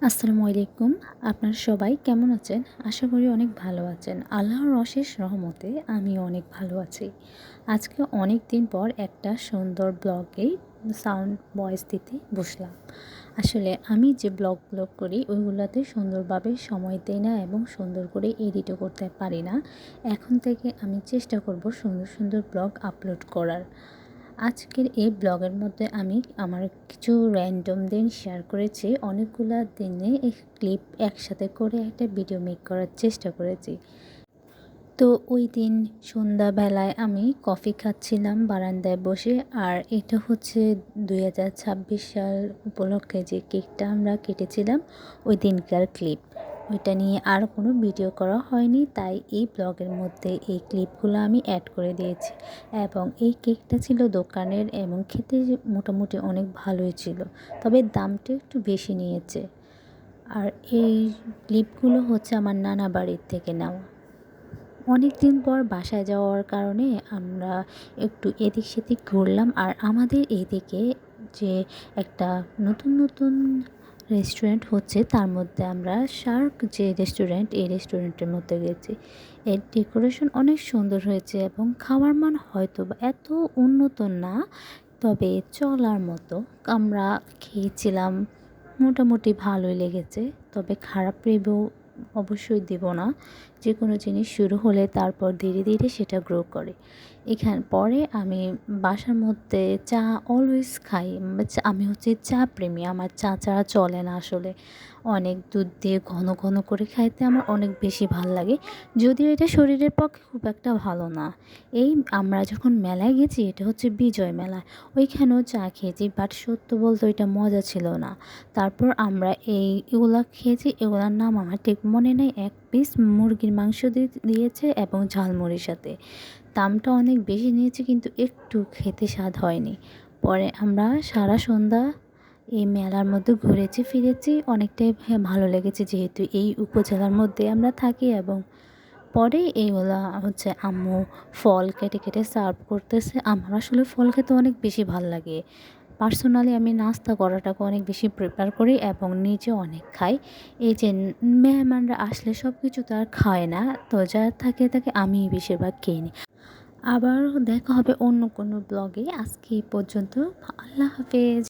আসসালামু আলাইকুম। আপনারা সবাই কেমন আছেন? আশা করি অনেক ভালো আছেন। আল্লাহর অশেষ রহমতে আমিও অনেক ভালো আছি। আজকে অনেক দিন পর একটা সুন্দর ব্লগে সাউন্ড ভয়েস দিতে বসলাম। আসলে আমি যে ব্লগগুলো করি ওইগুলোতে সুন্দরভাবে সময় দেই না এবং সুন্দর করে এডিটও করতে পারি না। এখন থেকে আমি চেষ্টা করব সুন্দর সুন্দর ব্লগ আপলোড করার। আজকের এই ব্লগের মধ্যে আমি আমার কিছু র্যান্ডম দিন শেয়ার করেছি। অনেকগুলা দিনে এই ক্লিপ একসাথে করে একটা ভিডিও মেক করার চেষ্টা করেছি। তো ওই দিন সন্ধ্যাবেলায় আমি কফি খাচ্ছিলাম বারান্দায় বসে। আর এটা হচ্ছে 2026 সাল উপলক্ষে যে কেকটা আমরা কেটেছিলাম ওই দিনকার ক্লিপ। ওইটা নিয়ে আর কোনো ভিডিও করা হয়নি, তাই এই ব্লগের মধ্যে এই ক্লিপগুলো আমি অ্যাড করে দিয়েছি। এবং এই কেকটা ছিল দোকানের এবং খেতে মোটামুটি অনেক ভালোই ছিল, তবে দামটা একটু বেশি নিয়েছে। আর এই ক্লিপগুলো হচ্ছে আমার নানা বাড়ির থেকে নেওয়া। অনেক দিন পর বাসায় যাওয়ার কারণে আমরা একটু এদিক সেদিক ঘুরলাম। আর আমাদের এইদিকে যে একটা নতুন নতুন রেস্টুরেন্ট হচ্ছে, তার মধ্যে আমরা শার্ক যে রেস্টুরেন্ট, এই রেস্টুরেন্টের মধ্যে গেছি। এর ডেকোরেশন অনেক সুন্দর হয়েছে এবং খাওয়ার মান হয়তো বা এত উন্নত না, তবে চলার মতো। আমরা খেয়েছিলাম, মোটামুটি ভালোই লেগেছে, তবে খারাপ রিভিউ অবশ্যই দেব না। যে কোনো জিনিস শুরু হলে তারপর ধীরে ধীরে সেটা গ্রো করে। পরে আমি বাসার মধ্যে চা অলওয়েজ খাই। আমি হচ্ছে চা প্রেমী, আমার চা ছাড়া চলে না আসলে। অনেক দুধ দিয়ে ঘন ঘন করে খাইতে আমার অনেক বেশি ভাল লাগে, যদিও এটা শরীরের পক্ষে খুব একটা ভালো না। এই আমরা যখন মেলায় গেছি, এটা হচ্ছে বিজয় মেলায়, ওইখানেও চা খেয়েছি, বাট সত্য বলতে ওইটা মজা ছিল না। তারপর আমরা এগুলা খেয়েছি, এগুলার নাম আমার ঠিক মনে নেই। এক পিস মুরগির মাংস দিয়েছে এবং ঝালমুড়ির সাথে। দামটা অনেক বেশি নিয়েছে, কিন্তু একটু খেতে স্বাদ হয়নি। পরে আমরা সারা সন্ধ্যা এই মেলার মধ্যে ঘুরেছি ফিরেছি, অনেকটাই ভালো লেগেছে, যেহেতু এই উপজেলার মধ্যে আমরা থাকি। এবং পরে এইগুলা হচ্ছে আম্মু ফল কেটে কেটে সার্ভ করতেছে। আমার আসলে ফল খেতে অনেক বেশি ভাল লাগে। পার্সোনালি আমি নাস্তা করাটাকে অনেক বেশি প্রিফার করি এবং নিজে অনেক খাই। এই যে মেহমানরা আসলে সব কিছু তো আর খায় না, তো যা থাকে থাকে আমি বেশিরভাগ খেয়ে নিই। আবার দেখা হবে অন্য কোনো ব্লগে। আজকে এই পর্যন্ত। আল্লাহ হাফেজ।